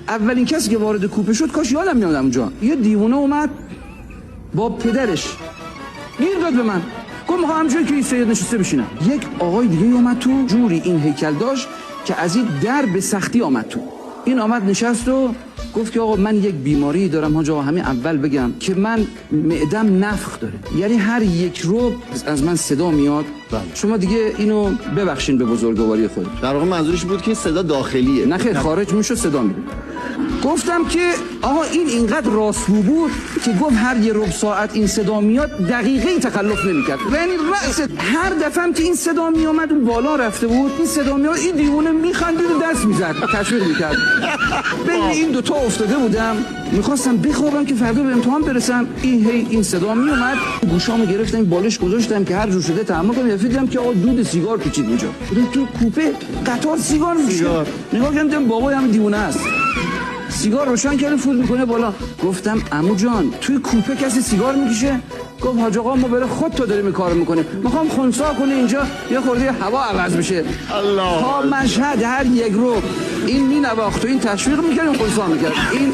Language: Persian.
اولین کسی که وارد کوپه شد، کاش یادم میاد اونجا، یه دیوونه اومد با پدرش گیر داد به من، گفت میخوام همونجوری که این سید نشسته بشینم. یک آقای دیگه اومد تو، جوری این هیکل داشت که از این در به سختی آمد تو. این آمد نشست و گفت که آقا من یک بیماری دارم حاج آقا، همین اول بگم که من معدم نفخ داره، یعنی هر یک رو از من صدا میاد. شما دیگه اینو ببخشین به بزرگواری خود. در واقع منظورش بود که صدا داخلیه، نه خیر، خارج میشد صدا میاد. گفتم که آقا این اینقدر راستگو بود که گفت هر یه ربع ساعت این صدا میاد، دقیقه تخلف نمیکرد. یعنی رأس هر دفعه که این صدا میومد اون بالا رفته بود، این صدا میاد، این دیوونه میخندید و دست میزد، تشویق میکرد. بین این دوتا افتاده بودم، میخواستم بخوابم که فردا به امتحان برسم. این صدا میومد، گوشامو گرفتم بالش گذاشتم که هر جور شده تحمل کنم. دیدم که آقا دود سیگار پیچید اینجا، تو کوپه قطار سیگار میشه. نگاه کردم بابای هم دیوونه است، سیگار روشن کرده فوت میکنه بالا. گفتم عمو جان توی کوپه کسی سیگار میکشه؟ گفت حاج آقا ما برای خود تو داریم این کارو میکنه، میخوام خنثی کنه اینجا یه خورده هوا عوض بشه. الله تا مشهد هر یک رو این مینواخت و این تشویق میکرد و خنثی میکرد. این